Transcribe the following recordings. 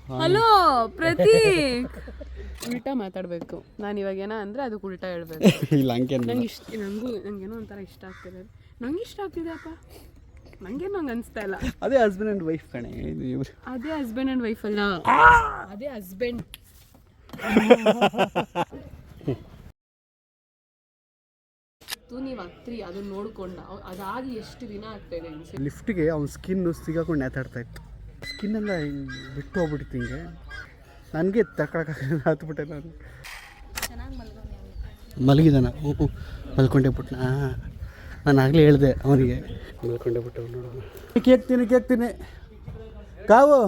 Hello Prateek, ಉಲ್ಟಾ ಮಾತಾಡಬೇಕು. ನಾನು ಇವಾಗ ಏನೋ ಅಂದರೆ ಅದಕ್ಕೆ ಉಲ್ಟಾ ಹೇಳ್ಬೇಕು. ಇಲ್ಲ ಹಂಗೆ ನಂಗೇನೋ ಒಂಥರ ಇಷ್ಟ ಆಗ್ತಿದೆ. ನಂಗೆ ಇಷ್ಟ ಆಗ್ತಿದೆ ಅಪ್ಪ, ನಂಗೇನು ಹಂಗೆ ಅನಿಸ್ತಾ ಇಲ್ಲ. ಅದೇ ಹಸ್ಬೆಂಡ್ ಆ್ಯಂಡ್ ವೈಫ್ ಕಣೆ ಇವರು. ಅದೇ ಹಸ್ಬೆಂಡ್ ಆ್ಯಂಡ್ ವೈಫ್ ಅಲ್ಲ, ಅದೇ ಹಸ್ಬೆಂಡ್. ನೀವು ಹತ್ರಿ ಅದನ್ನ ನೋಡ್ಕೊಂಡ ಅದಾಗಿ ಎಷ್ಟು ದಿನ ಆಗ್ತಾಯಿದೆ. ಲಿಫ್ಟಿಗೆ ಅವ್ನ ಸ್ಕಿನ್ನು ಸಿಗಾಕೊಂಡು ನೇತಾಡ್ತಾ ಇತ್ತು. ಸ್ಕಿನ್ನೆಲ್ಲ ಹಿಂಗೆ ಬಿಟ್ಟು ಹೋಗ್ಬಿಟ್ಟಿತ್ತು. ಹಿಂಗೆ ನನಗೆ ತಗೊಳಕ್ಕಾಗಲ್ಲ, ಹತ್ಬಿಟ್ಟೆ ನಾನು. ಮಲಗಿದಾನ? ಹ್ಞೂ ಮಲ್ಕೊಂಡೇ ಬಿಟ್ನ. ನಾನು ಆಗಲೇ ಹೇಳಿದೆ ಅವನಿಗೆ ಮಲ್ಕೊಂಡೇ ಬಿಟ್ಟು ನೋಡೋಣ. ಕೇಕ್ತೀನಿ ಕಾವು.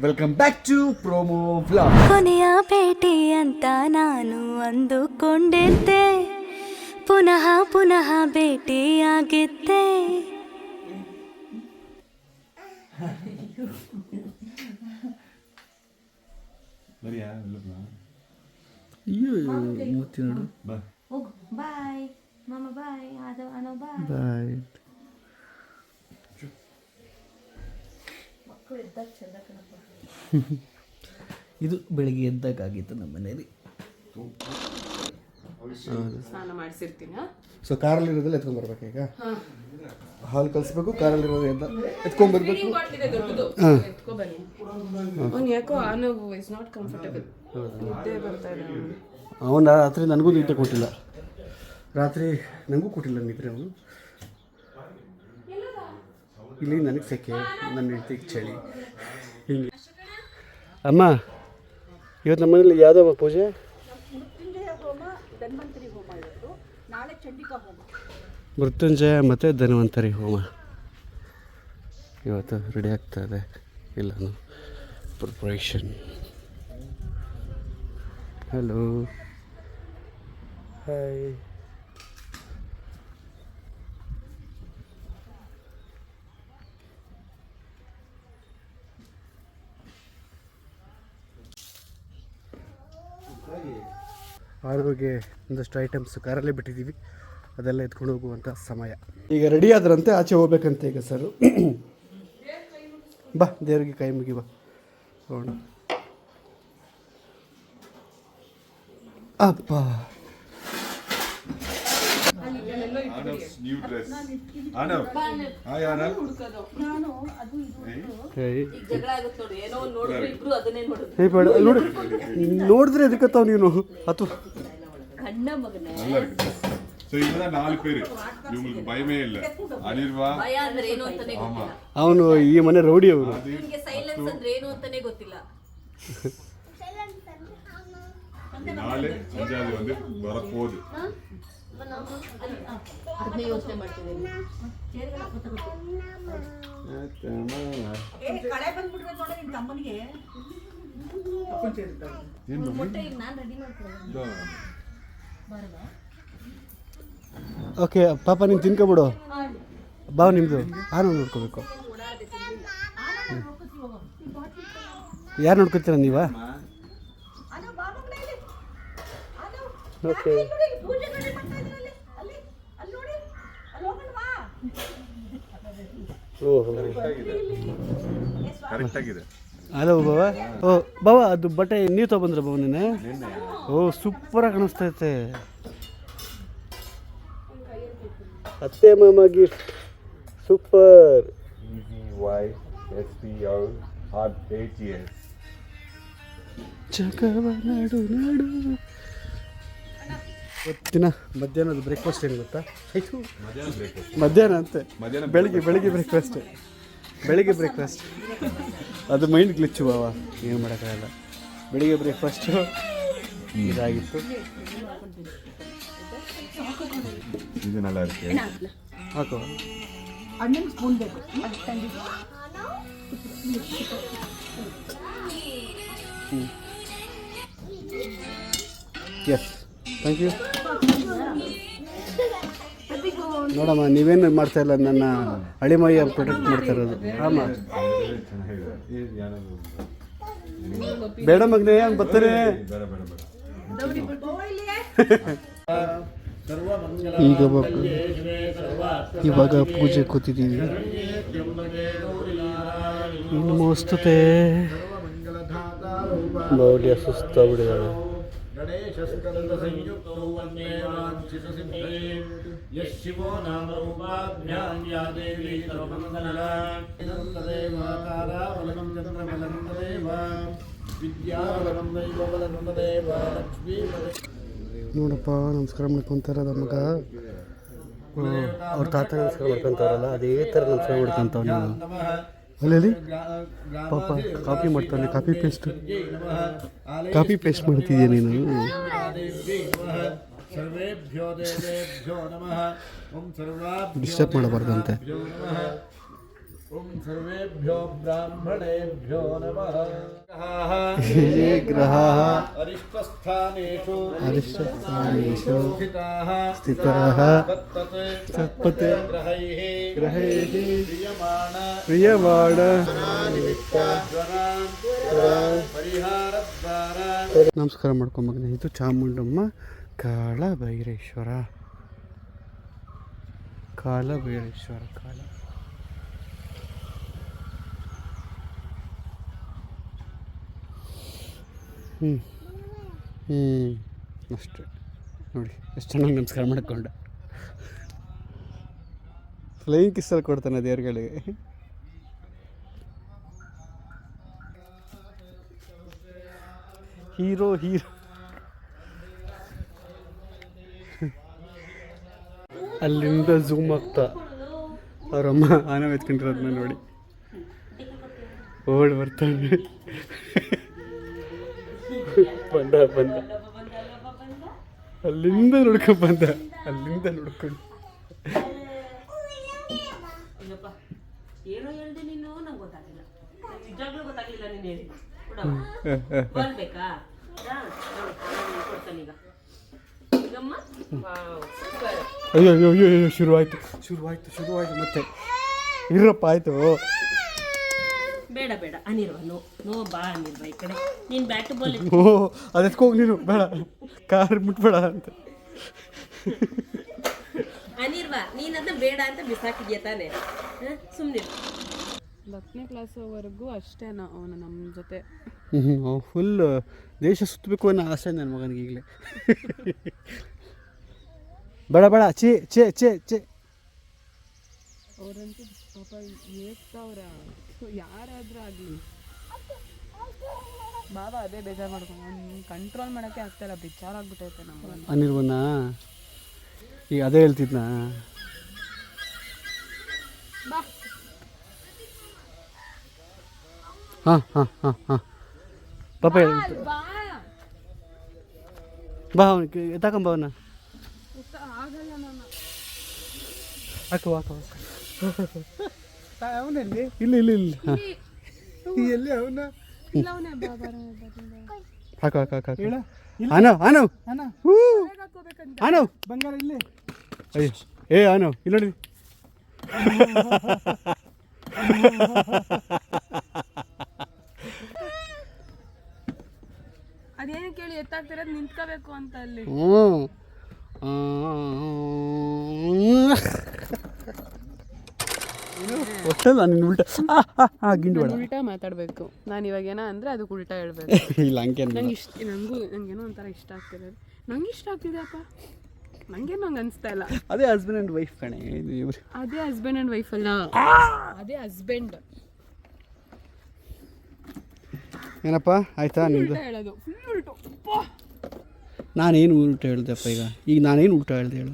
Welcome back to promo vlog. ಕೊನೆಯ ಭೇಟಿ ಅಂತ ನಾನು ಅಂದುಕೊಂಡಿದ್ದೆ, ಪುನಃ ಭೇಟಿಯಾಗಿದ್ದೆ. ಮೂತಿ ನೋಡು. ಬಾಯ್ ಮಾಮ, ಬಾಯ್ ಅನೋ, ಬಾಯ್. ಇದು ಬೆಳಿಗ್ಗೆ ಎದ್ದಾಗಿತ್ತು ನಮ್ಮ ಮನೇಲಿ. ಸ್ನಾನ ಮಾಡಿಸಿರ್ತೀನಿ. ಸೊ ಕಾರಲ್ಲಿರೋದೆಲ್ಲ ಎತ್ಕೊಂಡ್ಬರ್ಬೇಕು. ಈಗ ಹಾಲು ಕಲಿಸ್ಬೇಕು, ಕಾರಲ್ಲಿರೋದು ಎತ್ಕೊಂಡ್ಬರ್ಬೇಕು. ಅವ್ನು ಯಾಕೋ ಇಸ್ ನಾಟ್ ಕಂಫರ್ಟಬಲ್, ನಿದ್ದೆ ಬರ್ತಾ ಇದೆ. ಅವನು ರಾತ್ರಿ ನನಗೂ ನಿದ್ದೆ ಕೊಟ್ಟಿಲ್ಲ, ರಾತ್ರಿ ನನಗೂ ಕೊಟ್ಟಿಲ್ಲ ನಿದ್ರೆ. ಅವನು ಇಲ್ಲಿ ನನಗೆ ಸೆಕೆ, ನನ್ನ ಹೆಂಡತಿಗೆ ಚಳಿ. ಹಿಂಗೆ ಅಮ್ಮ ಇವತ್ತು ನಮ್ಮ ಮನೇಲಿ ಯಾವುದಮ್ಮ ಪೂಜೆ? ಮೃತ್ಯುಂಜಯ ಮತ್ತು ಧನ್ವಂತರಿ ಹೋಮ ಇವತ್ತು ರೆಡಿ ಆಗ್ತಾಯಿದೆ. ಎಲ್ಲನೂ ಪ್ರಿಪ್ರೇಷನ್. Hello, hi. ಆರೋಗ್ಯ ಒಂದಷ್ಟು ಐಟಮ್ಸ್ ಕಾರಲ್ಲೇ ಬಿಟ್ಟಿದ್ದೀವಿ, ಅದೆಲ್ಲ ಎತ್ಕೊಂಡು ಹೋಗುವಂಥ ಸಮಯ. ಈಗ ರೆಡಿ ಆದ್ರಂತೆ, ಆಚೆ ಹೋಗ್ಬೇಕಂತೆ ಈಗ ಸರ್. ಬಾ ದೇವ್ರಿಗೆ ಕೈ ಮುಗಿ ಬಾ. ನೋಡೋಣ. ಅಪ್ಪ ನೋಡಿದ್ರೆ ಎದಕ್ಕತ್ತಾವ ನೀನು? ಅದು ಅವನು ಈ ಮನೆ ರೌಡಿ. ಅವನು ನಾಳೆ ಸಂಜೆ வந்து வரப்போகுது. ಓಕೆ ಪಾಪ ನೀನು ತಿನ್ಕೊಬಿಡು. ಬಾವು ನಿಮ್ಮದು ನಾನು ನೋಡ್ಕೋಬೇಕು. ಯಾರು ನೋಡ್ಕೊತೀರ ನೀವಾ? ಓಕೆ. ಓಹೋ ಹಲೋ ಬಾವ. ಓ ಬಾವ, ಅದು ಬಟ್ಟೆ ನೀವು ತೊಗೊಂಡ್ರೆ ಬಾವ ನೀನು? ಓ ಸೂಪರಾಗಿ ಕಾಣಿಸ್ತೈತೆ. ಅತ್ತೆ ಮಾಮ ಗಿಫ್ಟ್ ಸೂಪರ್. ಜಗವ ನಾಡು ನಾಡು. ಇವತ್ತಿನ ಮಧ್ಯಾಹ್ನದ ಬ್ರೇಕ್ಫಾಸ್ಟ್ ಏನು ಗೊತ್ತಾ? ಆಯಿತು ಮಧ್ಯಾಹ್ನ ಅಂತೆ, ಬೆಳಿಗ್ಗೆ ಬ್ರೇಕ್ಫಾಸ್ಟ್. ಅದು ಮೈಂಡ್ ಗ್ಲಿಚ್ಚು ಬಾವ, ಏನು ಮಾಡೋಕ್ಕಾಗಲ್ಲ. ಬೆಳಿಗ್ಗೆ ಬ್ರೇಕ್ಫಾಸ್ಟು ಇದಾಗಿತ್ತು. ಇದು நல்லா இருக்கு. ಹಾಕೋ. ಅಣ್ಣಂಗೆ ಸ್ಪೂನ್ ಬೇಕು. Yes thank you. ನೋಡಮ್ಮ, ನೀವೇನು ಮಾಡ್ತಾ ಇಲ್ಲ, ನನ್ನ ಅಳಿಮಯ್ಯ ಪ್ರೊಟೆಕ್ಟ್ ಮಾಡ್ತಾ ಇರೋದು. ಆಮ ಬೇಡ ಮಗನೇ, ಬರ್ತಾರೆ. ಈಗ ಇವಾಗ ಪೂಜೆ ಕೂತಿದ್ದೀವಿ. ನಮೋಸ್ತುತೆ. ಮೌಢ್ಯ ಸುಸ್ತಾಗ್ಬಿಟ್ಟಿದ್ದಾಳೆ. ಶಿವೋ ನಾಮ ರೂಪಾಭ್ಯಾಂ ಯಾ ದೇವಿ ಸರ್ವಮಂಗಲಾ ಬಲಂ ಚಂದ್ರಬಲಂ ತದೇವ ವಿದ್ಯಾಬಲಂ ದೈವಬಲಂ ತದೇವ ಲಕ್ಷ್ಮೀ ನೋಡಪ್ಪ ನಮಸ್ಕಾರ ಮಾಡ್ಕೊತಾರ ನಮ್ಮ ಮಗ. ಅವ್ರ ತಾತ ನಮಸ್ಕಾರ ಮಾಡ್ಕೊತಾರಲ್ಲ ಅದೇ ಥರ ನಮಸ್ಕಾರ ಮಾಡ್ಕೊತಾವ. ನೀನು ಅಲ್ಲಿ ಪಾಪ ಕಾಪಿ ಮಾಡ್ತಾನೆ. ಕಾಪಿ ಪೇಸ್ಟ್ ಮಾಡ್ತಿದ್ಯಾ ನೀನು? ಡಿಸ್ಟರ್ಬ್ ಮಾಡಬಾರ್ದಂತೆ. ಓಂ ಸರ್ವೇಭ್ಯೋ ಬ್ರಾಹ್ಮಣೇಭ್ಯೋ ನಮಃ. ಗ್ರಹ ಅರಿಷ್ಟಸ್ಥಾನೇಷು ಸ್ಥಿತಃ ಸತ್ಪತೆ ಗ್ರಹೈಃ ಪ್ರಿಯಮಾಣ ನಮಸ್ಕಾರ ಮಾಡ್ಕೊಂಬಗ್ನೆ. ಇದು ಚಾಮುಂಡಮ್ಮ ಕಾಳಭೈರೇಶ್ವರ. ಅಷ್ಟೇ ನೋಡಿ ಎಷ್ಟು ಚೆನ್ನಾಗಿ ನಮಸ್ಕಾರ ಮಾಡ್ಕೊಂಡ. ಫ್ಲೈಯಿಂಗ್ ಕಿಸ್ಸಲ್ಲಿ ಕೊಡ್ತಾನೆ ದೇವ್ರುಗಳಿಗೆ. ಹೀರೋ ಅಲ್ಲಿಂದ ಝೂಮ್ ಆಗ್ತಾ ಅವರಮ್ಮ ಆನೆ ಎತ್ಕೊಂಡಿರೋದನ್ನ ನೋಡಿ ಓಡ್ ಬರ್ತಾನೆ. ಬಂದ ಅಲ್ಲಿಂದ ನೋಡ್ಕೊಂಡು ಏನೋ ಹೇಳ್ದೆ ನೀನು ನಂಗೆ ಗೊತ್ತಾಗಿಲ್ಲ. ನಿಜವಾಗ್ಲೂ ಗೊತ್ತಾಗ್ಲಿಲ್ಲ ನೀನು ಹೇಳಿ ಬರ್ಬೇಕಾ? ಕೊಡ್ತಾನೀಗ ಈಗಮ್ಮ. ಅಯ್ಯೋ ಶುರುವಾಯ್ತು ಮತ್ತೆ. ಇರಪ್ಪ ಆಯ್ತು. ಬೇಡ ಅನಿರ್ವ ನೋ ಬಾ ಅನಿರ್ವ ಈ ಕಡೆ. ನೀನು ಬ್ಯಾಟ್ ಬಾಲ್ ಅದಕ್ಕೆ ನೀನು ಬೇಡ ಕಾರ್ ಮುಟ್ಬೇಡ ಅಂತ. ಅನಿರ್ವ ನೀನ್ ಅದನ್ನ ಬೇಡ ಅಂತ ಬಿಸಾಕಿದ್ಯಾ ತಾನೆ? ಸುಮ್ಮನೆ 10ನೇ ಕ್ಲಾಸ್ವರೆಗೂ ಅಷ್ಟೇ ಅವನು ನಮ್ಮ ಜೊತೆ. ಫುಲ್ ದೇಶ ಸುತ್ತಬೇಕು ಅನ್ನೋ ಆಸೆ ನನ್ನ ಮಗನಿಗೆ ಈಗಲೇ. ಬೇಡ ಚೇ ಅವರಂತೂ ಪಾಪ ಏಕ್ತಾವ್ರ ಯಾರಾದ್ರೂ ಆಗಲಿ. ಬಾಬಾ ಅದೇ ಬೇಜಾರು ಮಾಡ್ಕೊಂಡು ಅವ್ನು ಕಂಟ್ರೋಲ್ ಮಾಡೋಕ್ಕೆ ಆಗ್ತಾಯಿಲ್ಲ. ಬೇಜಾರಾಗ್ಬಿಟ್ಟೈತೆ ನಮ್ಮ ಅನಿರ್ವನ್ನ. ಈಗ ಅದೇ ಹೇಳ್ತಿದ್ನಾ? ಹಾಂ ಪಾಪ ಬಾ ಅವನಿಗೆ ಎತ್ತಾಕೊಂಬ ಅವನ್ನ. ಆಗಲ್ಲ ನಾನು ಹಾಕುವ ಅವನಲ್ಲಿ ಇಲ್ಲ ಎಲ್ಲಿ ಅವನ ಹಾಕು ಆನವ್ ಬಂಗಾರ ಇಲ್ಲಿ. ಅಯ್ಯೋ ಆನವ್ ಇಲ್ಲಿ ನೋಡಿ. ಅದೇನು ಕೇಳಿ ಎತ್ತಾಗ್ತಿರೋದು ನಿಂತ್ಕೋಬೇಕು ಅಂತ ಅಲ್ಲಿ. ಉಲ್ಟಾ ಮಾತಾಡಬೇಕು. ನಾನು ಇವಾಗೇನ ಅಂದರೆ ಅದಕ್ಕೆ ಉಲ್ಟಾ ಹೇಳ್ಬೇಕು. ಇಲ್ಲ ಹಂಗೆ ನಂಗೇನೋ ಒಂಥರ ಇಷ್ಟ ಆಗ್ತಿರೋದು. ನಂಗೆ ಇಷ್ಟ ಆಗ್ತಿದೆಯಪ್ಪ. ನಂಗೇನು ಹಂಗೆ ಅನಿಸ್ತಾ ಇಲ್ಲ. ಅದೇ ಹಸ್ಬೆಂಡ್ ಆ್ಯಂಡ್ ವೈಫ್ ಕಣೆ. ಅದೇ ಹಸ್ಬೆಂಡ್ ಆ್ಯಂಡ್ ವೈಫ್ ಅಲ್ಲ, ಅದೇ ಹಸ್ಬೆಂಡ್. ಏನಪ್ಪ ಆಯ್ತಾ ನಿಮ್ದು? ಹೇಳೋದು ನಾನೇನು ಉಲ್ಟಾ ಹೇಳ್ದೆಪ್ಪ? ಈಗ ನಾನೇನು ಉಲ್ಟಾ ಹೇಳ್ದೆ ಹೇಳು?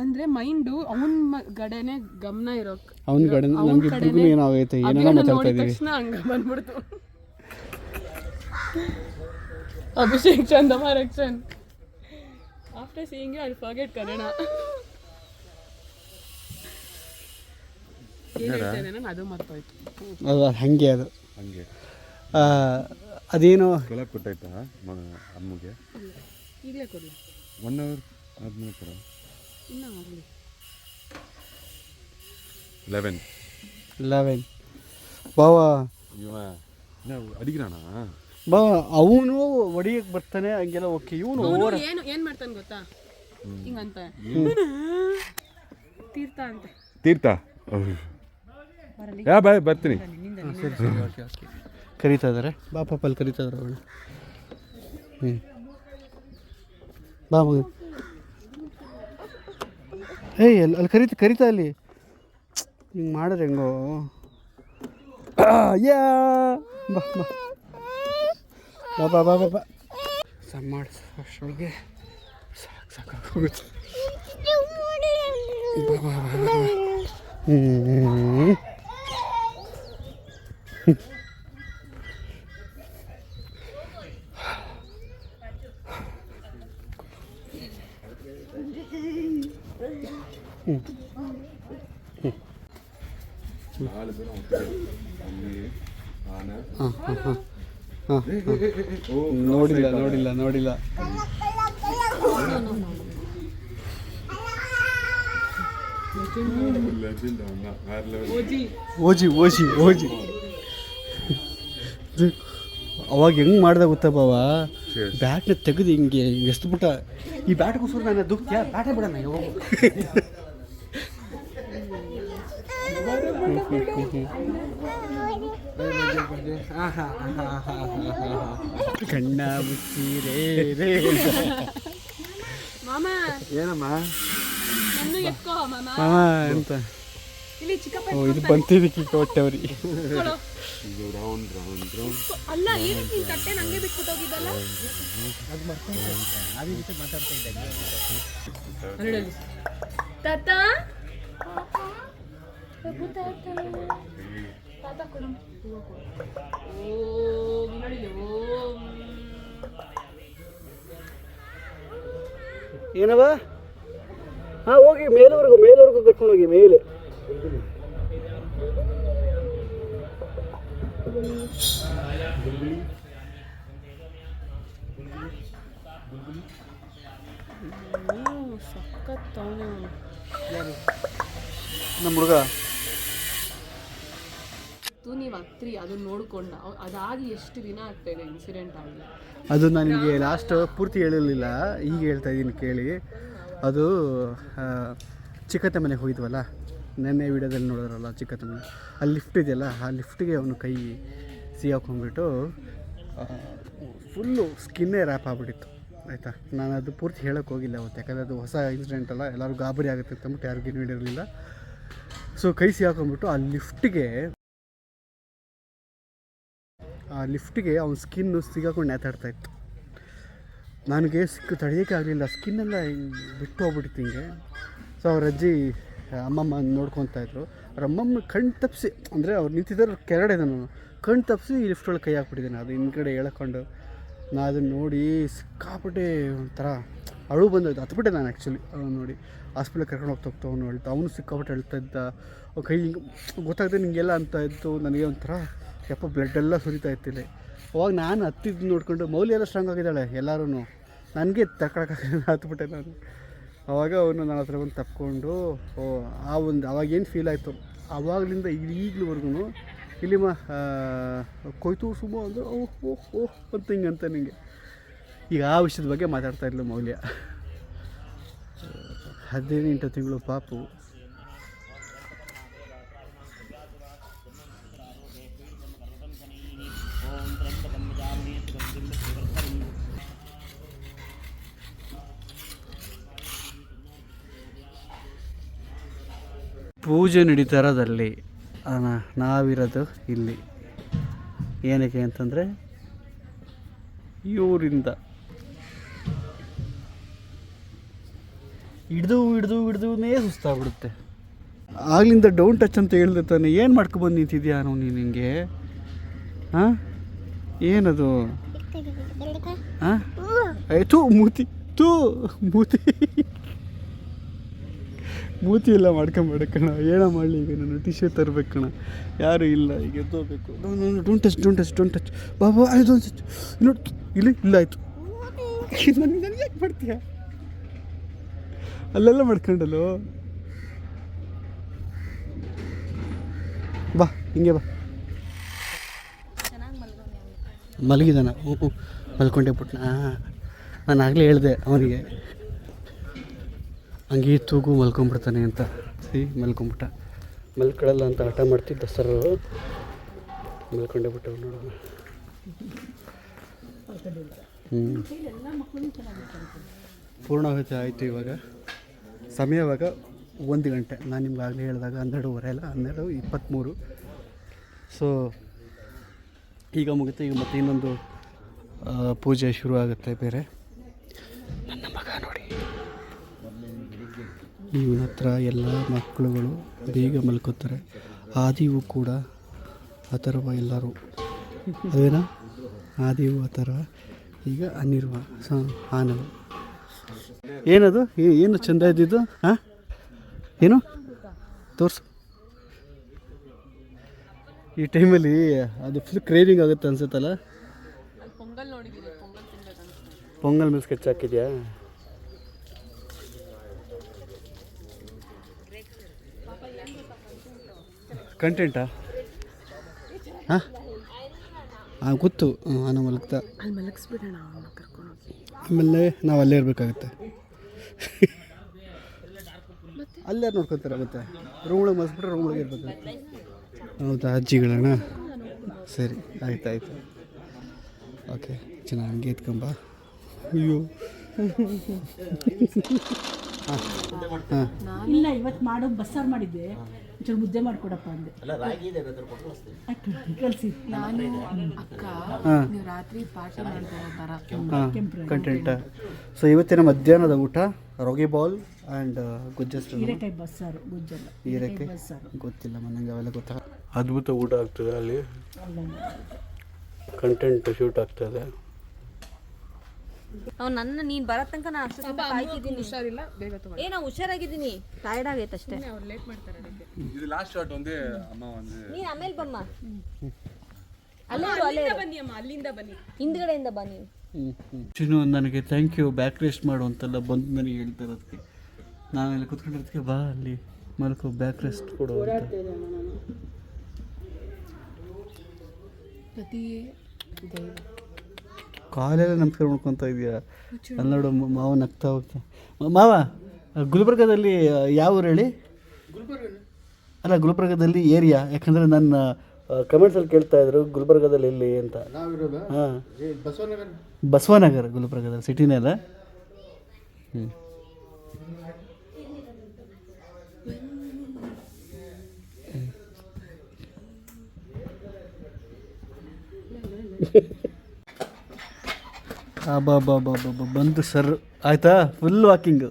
ಅಂದರೆ ಮೈಂಡು ಅವನ ಕಡೆನೇ ಗಮನ ಇರೋಕೆ. ಅವನ ಕಡೆ ನಮಗೆ ಇಬ್ಬರಿಗೂ ಏನಾಗೈತೆ ಏನೇನೋ ಮಾತಾಡ್ತಾ ಇದ್ದೀವಿ. ತಕ್ಷಣ ಹಂಗೆ ಬಂದ್ಬಿಡ್ತು. ಅಭಿಷೇಕ್ ಚಂದಮಾರಕ್ಷನ್ after seeing I forget Kannada. ಏನು ಅದು ಮರ್ತೋಯ್ತು. ಅದು ಹಾಗೆ ಅದೇನು ಕೊಟ್ಟಾಯ್ತಾ ಅಮ್ಮಗೆ? ಈಗಲೇ ಕೊಡಲ 1 hour ಆದ್ಮೇಲೆ ಕೊಡ. ಇನ್ನೂ ಆಗಲಿ 11 ಬಾವ ಇವ ಅಡಿಗಿರಾಣ ಬಾವ ಅವನು ಒಡಿಯಕ್ಕೆ ಬರ್ತಾನೆ ಹಂಗೆಲ್ಲ. ಓಕೆ ಇವನು ಏನು ಮಾಡ್ತಾನೆ ಗೊತ್ತಾ? ಹಿಂಗಂತ ತೀರ್ಥ ಅಂತ ತೀರ್ಥ ಯಾ ಬಾಯ್ ಬರ್ತೀನಿ. ಸರಿ ಸರಿ ಓಕೆ ಓಕೆ ಕರೀತಾ ಇದ್ದಾರೆ ಬಾ ಪಾಪ ಅಲ್ಲಿ ಕರೀತಾ ಇದ್ದಾರೆ ಅವಳು. ಬಾ ಮಗ. ಏಯ್ ಅಲ್ಲಿ ಕರೀತಾ ಅಲ್ಲಿ ಹಿಂಗೆ ಮಾಡಿದ್ರೆ ಹೆಂಗೋ. ಯಾ ಬಾ ಬಾ ಬಾ ಬಾ ಬಾ ಬಾ ಸಣ್ಣ ಮಾಡಿಸ್ ಅಷ್ಟೊಳಗೆ ಸಾಕಾಗೋಗುತ್ತೆ. ಬಾ ಬಾ ಬಾ ಬಾ. ನೋಡಿಲ್ಲ ನೋಡಿಲ್ಲ ನೋಡಿಲ್ಲ. ಓಜಿ ಓಜಿ ಓಜಿ ಅವಾಗ ಹೆಂಗೆ ಮಾಡ್ದೆ ಗೊತ್ತಾ ಬಾವ, ಬ್ಯಾಟ್ನ ತೆಗೆದು ಹಿಂಗೆ ಎಸ್ಬಿಟ್ಟ. ಈ ಬ್ಯಾಟ್ಗೋಸ್ಕರ ನಾನು ದುಃಖ ಬ್ಯಾಟೇ ಬಿಡೋಣ ಯಾವಾಗ. ಕಣ್ಣ ಮುಚ್ಚಿರೇ ರೇ ಮಾಮ ಏನಮ್ಮ ನನ್ನ ಎತ್ಕೋ ಮಾಮ. ಮಾಮ ಅಂತ ಇಲ್ಲಿ ಚಿಕ್ಕಪ್ಪ ಓ ಇದು ಬಂತಿದ್ದಕ್ಕೆ ಕೊಟ್ಟವ್ರಿ. ಇದು ರೌಂಡ್ ರೌಂಡ್ ರೌಂಡ್. ಅಲ್ಲ ಏನಕ್ಕೆ ನೀನು ತಟ್ಟೆ ನಂಗೆ ಬಿಟ್ಬಿಟ್ಟು ಹೋಗಿದ್ದಲ್ಲ. ತಾತ ತಾತ ಕೊಡು. ಓಂ ನಡಿಲಿ ಓಂ. ಏನವ? ಹಾಂ ಹೋಗಿ ಮೇಲವರೆಗೂ ಕಟ್ಕೊಂಡು ಹೋಗಿ ಮೇಲೆ. ಸಖತ್ ಅವನೇ ನಮ್ಮ ಹುಡುಗ ನೀವು ಹತ್ರಿ ಅದನ್ನ ನೋಡ್ಕೊಂಡ ಅದಾಗಿ ಎಷ್ಟು ದಿನ ಆಗ್ತಾಯಿದೆ ಇನ್ಸಿಡೆಂಟ್ ಆಗಿ. ಅದು ನನಗೆ ಲಾಸ್ಟ್ ಪೂರ್ತಿ ಹೇಳಿರಲಿಲ್ಲ, ಈಗ ಹೇಳ್ತಾ ಇದ್ದೀನಿ ಕೇಳಿ. ಅದು ಚಿಕ್ಕತ್ತ ಮನೆಗೆ ಹೋಗಿದ್ವಲ್ಲ, ನೆನ್ನೆ ವಿಡಿಯೋದಲ್ಲಿ ನೋಡಿದ್ರಲ್ಲ ಚಿಕ್ಕತ್ತ ಮನೆ, ಅಲ್ಲಿ ಲಿಫ್ಟ್ ಇದೆಯಲ್ಲ, ಆ ಲಿಫ್ಟಿಗೆ ಅವನು ಕೈ ಸಿಗಾಕೊಂಡ್ಬಿಟ್ಟು ಫುಲ್ಲು ಸ್ಕಿನ್ನೇ ರ್ಯಾಪ್ ಆಗಿಬಿಟ್ಟಿತ್ತು ಆಯಿತಾ. ನಾನು ಅದು ಪೂರ್ತಿ ಹೇಳೋಕ್ಕೆ ಹೋಗಿಲ್ಲ ಅವತ್ತು, ಯಾಕಂದರೆ ಅದು ಹೊಸ ಇನ್ಸಿಡೆಂಟ್ ಅಲ್ಲ, ಎಲ್ಲರೂ ಗಾಬರಿ ಆಗುತ್ತೆ ಅಂತಂದ್ಬಿಟ್ಟು ಯಾರಿಗೂ ನೋಡಿರಲಿಲ್ಲ. ಸೊ ಕೈ ಸಿಗಾಕೊಂಡ್ಬಿಟ್ಟು ಆ ಲಿಫ್ಟಿಗೆ ಅವ್ನ ಸ್ಕಿನ್ನು ಸಿಗಾಕೊಂಡು ನೇತಾಡ್ತಾಯಿತ್ತು. ನನಗೆ ತಡೆಯೋಕ್ಕೆ ಆಗಲಿಲ್ಲ, ಸ್ಕಿನ್ನೆಲ್ಲ ಬಿಟ್ಟು ಹೋಗ್ಬಿಟ್ಟಿತ್ತು ಹಿಂಗೆ. ಸೊ ಅವ್ರ ಅಜ್ಜಿ ಅಮ್ಮಮ್ಮ ನೋಡ್ಕೊತಾಯಿದ್ರು. ಅವ್ರ ಅಮ್ಮಮ್ಮ ಕಣ್ಣು ತಪ್ಪಿಸಿ, ಅಂದರೆ ಅವ್ರು ನಿಂತಿದ್ದಾರೆ ಕೆಳಗಡೆ ನಾನು ಕಣ್ಣು ತಪ್ಪಿಸಿ ಈ ಲಿಫ್ಟ್ ಒಳಗೆ ಕೈ ಹಾಕ್ಬಿಟ್ಟಿದ್ದೇನೆ. ಅದು ಹಿಂದ್ಗಡೆ ಎಳ್ಕೊಂಡು ನಾನು ಅದನ್ನು ನೋಡಿ ಸಿಕ್ಕಾಪಟ್ಟೆ ಒಂಥರ ಅಳು ಬಂದದ್ದು, ಹತ್ಬಿಟ್ಟೆ ನಾನು ಆ್ಯಕ್ಚುಲಿ. ಅವ್ನು ನೋಡಿ ಹಾಸ್ಪಿಟ್ಲಿಗೆ ಕರ್ಕೊಂಡು ಹೋಗ್ತಾ ಅವನು ಸಿಕ್ಕಾಪಟ್ಟೆ ಹೇಳ್ತಾ ಇದ್ದ. ಕೈ ಹಿಂಗೆ ಗೊತ್ತಾಗದೆ ನಿಮಗೆಲ್ಲ ಅಂತ ಇತ್ತು. ನನಗೆ ಒಂಥರ ಯಪ್ಪ ಬ್ಲಡ್ಡೆಲ್ಲ ಸುರಿತಾ ಇತ್ತಿಲ್ಲ. ಅವಾಗ ನಾನು ಹತ್ತಿದ್ದು ನೋಡ್ಕೊಂಡು ಮೌಲಿ ಎಲ್ಲ ಸ್ಟ್ರಾಂಗ್ ಆಗಿದ್ದಾಳೆ, ಎಲ್ಲರೂ ನನಗೆ ತಗೊಳಕ್ಕಾಗಲ್ಲ, ಹತ್ಬಿಟ್ಟೆ ನಾನು. ಆವಾಗ ಅವನು ನನ್ನ ಹತ್ರ ಬಂದು ತಪ್ಕೊಂಡು ಅವಾಗೇನು ಫೀಲ್ ಆಯಿತು ಆವಾಗಲಿಂದ ಈಗಲೂವರೆಗೂ ಇಲ್ಲಿ ಕೊಯ್ತು ಸುಮ್ಮ ಅಂದರೆ ಓಹ್ ಅಂತ ಹಿಂಗಂತ ನಿಂಗೆ. ಈಗ ಆ ವಿಷಯದ ಬಗ್ಗೆ ಮಾತಾಡ್ತಾ ಇದ್ಲು ಮೌಲ್ಯ. 18 ತಿಂಗಳು ಪಾಪು. ಪೂಜೆ ನಡೀತಾ ಇರೋದಲ್ಲಿ ನಾವಿರೋದು ಇಲ್ಲಿ. ಏನಕ್ಕೆ ಅಂತಂದರೆ ಇವರಿಂದ ಹಿಡ್ದುನೇ ಸುಸ್ತಾಗ್ಬಿಡುತ್ತೆ. ಆಗ್ಲಿಂದ ಡೌನ್ ಟಚ್ ಅಂತ ಹೇಳ್ದೆ ತಾನೆ, ಏನು ಮಾಡ್ಕೊಬಂದು ನಿಂತಿದ್ಯಾ ನೀನು ನಿನಗೆ? ಹಾಂ ಏನದು? ಹಾಂ ಆಯಿತು ಮೂತಿ ಎಲ್ಲ ಮಾಡ್ಕೊಂಬೇಡ ಕಣ. ಏನೋ ಮಾಡಲಿ, ಈಗ ನಾನು ಟಿ ಶರ್ಟ್ ತರಬೇಕು ಕಣ, ಯಾರೂ ಇಲ್ಲ, ಈಗ ಎದ್ದೋಗ್ಬೇಕು. ಡೋಂಟ್ ಟಚ್ ಬಾಬಾ ಆಯ್ತು ನೋಡಿ ಇಲ್ಲ ಆಯಿತು. ನನಗೆ ಯಾಕೆ ಮಾಡ್ತೀಯ? ಅಲ್ಲೆಲ್ಲ ಮಾಡ್ಕೊಂಡಲ್ಲೋ. ಬಾ ಹಿಂಗೆ ಬಾ. ಮಲಗಿದಾನ? ಮಲ್ಕೊಂಡೆ ಬಿಟ್ನ. ನಾನು ಆಗಲೇ ಹೇಳಿದೆ ಅವನಿಗೆ ಹಂಗೆ ತೂಗು ಮಲ್ಕೊಂಬಿಡ್ತಾನೆ ಅಂತ ಮಲ್ಕೊಂಬಿಟ್ಟ. ಮಲ್ಕೊಳ್ಳಲ್ಲ ಅಂತ ಹಠ ಮಾಡ್ತಿದ್ದ ಸರ್, ಮಲ್ಕೊಂಡೇ ಬಿಟ್ಟವು ನೋಡೋಣ. ಪೂರ್ಣಾಹುತಿ ಆಯಿತು. ಇವಾಗ ಸಮಯ ಇವಾಗ 1 ಗಂಟೆ. ನಾನು ನಿಮ್ಗೆ ಆಗಲೇ ಹೇಳಿದಾಗ 12:30 ಅಲ್ಲ, 12:23. ಸೊ ಈಗ ಮುಗಿತು. ಈಗ ಮತ್ತೆ ಇನ್ನೊಂದು ಪೂಜೆ ಶುರು ಆಗುತ್ತೆ ಬೇರೆ. ನನ್ನ ಮಗ ನೋಡಿ, ಇವನ ಹತ್ರ ಎಲ್ಲ ಮಕ್ಕಳುಗಳು ಬೇಗ ಮಲ್ಕೋತಾರೆ. ಆದಿವು ಕೂಡ ಆ ಥರವ, ಎಲ್ಲರೂ ಅದೇನಾ ಆದಿವು ಆ ಥರ. ಈಗ ಅನಿರ್ವ ಆನವು ಏನದು ಏನು ಚೆಂದ ಇದ್ದಿದ್ದು? ಹಾಂ, ಏನು ತೋರಿಸು. ಈ ಟೈಮಲ್ಲಿ ಅದು ಫುಲ್ ಕ್ರೇವಿಂಗ್ ಆಗುತ್ತೆ ಅನ್ಸುತ್ತಲ್ಲ. ಪೊಂಗಲ್ ಮೇಲೆ ಸ್ಕೆಚ್ ಹಾಕಿದ್ಯಾ? ಕಂಟೆಂಟಾ? ಹಾಂ ಗೊತ್ತು. ನಾನು ಮಲಗ್ತಾ ಆಮೇಲೆ ನಾವು ಅಲ್ಲೇ ಇರಬೇಕಾಗುತ್ತೆ. ಅಲ್ಲೇ ನೋಡ್ಕೊತಾರೆ ಮತ್ತೆ ರೂಮ್ಗಳಿಗೆ ಮಲ್ಸ್ಬಿಟ್ರೆ ರೂಮ್ಗಳಿಗೆ ಇರ್ಬೇಕಾಗುತ್ತೆ. ಹೌದಾ ಅಜ್ಜಿಗಳಣ್ಣ? ಸರಿ, ಆಯ್ತು. ಓಕೆ, ಚೆನ್ನಾಗಿ ಹಂಗೆ ಎತ್ಕೊಂಬ. ಅಯ್ಯೋ ಇಲ್ಲ, ಇವತ್ತು ಮಾಡೋ ಬಸ್ಸಾರು ಮಾಡಿದ್ದೆ, ಒಂಚೂರು ಮುದ್ದೆ ಮಾಡಿಕೊಡಪ್ಪ ಅಂದೆ. ಕಳಿಸಿ ನಾನು ಅಕ್ಕ ನೀವು ರಾತ್ರಿ ಪಾರ್ಟಿ ಕಂಟೆಂಟ. ಸೊ ಇವತ್ತಿನ ಮಧ್ಯಾಹ್ನದ ಊಟ ರೋಗಿ ಬಾಲ್ ಆ್ಯಂಡ್ ಗುಜ್ಜಸ್ಟು, ಹೀರೆಕಾಯಿ ಬಸ್ಸಾರು, ಗುಜ್ಜಲ್ಲ ಹೀರೆಕಾಯಿ ಬಸ್ಸಾರು. ಗೊತ್ತಿಲ್ಲ ನನಗೆ ಅವೆಲ್ಲ ಗೊತ್ತಾಗ. ಅದ್ಭುತ ಊಟ ಆಗ್ತದೆ ಅಲ್ಲಿ. ಕಂಟೆಂಟ್ ಶೂಟ್ ಆಗ್ತದೆ. ನನ್ನ ನೀನು ಬರೋ ತನಕ ನಾನು ಅಷ್ಟು ಕಾಯ್ತಿದ್ದೀನಿ. ಹುಷಾರಿಲ್ಲ, ಬೇಗ ತಗೋ. ನಾ ಹುಷಾರಾಗಿದ್ದೀನಿ, ಟೈರ್ಡ್ ಆಗೈತೆ ಅಷ್ಟೇ. ಅವ್ರು ಲೇಟ್ ಮಾಡ್ತಾರೆ ಅದಕ್ಕೆ. இது லாஸ்ட் ஷாட் வந்து அம்மா வந்து ನೀನು ಆಮೇಲೆ ಬಮ್ಮ, ಬನ್ನಿ ಅಮ್ಮ, ಅಲ್ಲಿಂದ ಬನ್ನಿ, ಹಿಂದ್ಗಡೆಯಿಂದ ಬಾ ನೀನು. ಚಿನ್ನು ನನಗೆ ಥ್ಯಾಂಕ್ ಯು, ಬ್ಯಾಕ್ ರೆಸ್ಟ್ ಮಾಡು ಅಂತೆಲ್ಲ ಬಂದು ನನಗೆ ಹೇಳ್ತಾರೆ. ಅದಕ್ಕೆ ನಾವೆಲ್ಲ ಕುತ್ಕೊಂಡಿರೋದಕ್ಕೆ ಬಾ ಅಲ್ಲಿ ಮಲ್ಕೋ, ಬ್ಯಾಕ್ ರೆಸ್ಟ್ ಕೊಡು ಅಂತ. ಪ್ರತಿ ಕಾಲೆಲ್ಲ ನಮಸ್ಕಾರ ಮಾಡ್ಕೊತ ಇದೆಯಾ? ಅಲ್ಲಿ ನೋಡು, ಮಾವ ನಗ್ತಾ ಹೋಗ್ತಾ. ಮಾವ, ಗುಲ್ಬರ್ಗದಲ್ಲಿ ಯಾವ ಊರು ಹೇಳಿ? ಅಲ್ಲ, ಗುಲ್ಬರ್ಗದಲ್ಲಿ ಏರಿಯಾ. ಯಾಕಂದರೆ ನನ್ನ ಕಮೆಂಟ್ಸಲ್ಲಿ ಕೇಳ್ತಾ ಇದ್ರು ಗುಲ್ಬರ್ಗದಲ್ಲಿ ಎಲ್ಲಿ ಅಂತ. ಹಾಂ, ಬಸವನಗರ ಗುಲ್ಬರ್ಗದಲ್ಲಿ ಸಿಟಿನೇ ಅಲ್ಲ. ಬಾ ಬಂದು ಸರ್ ಆಯ್ತಾ? Full walking.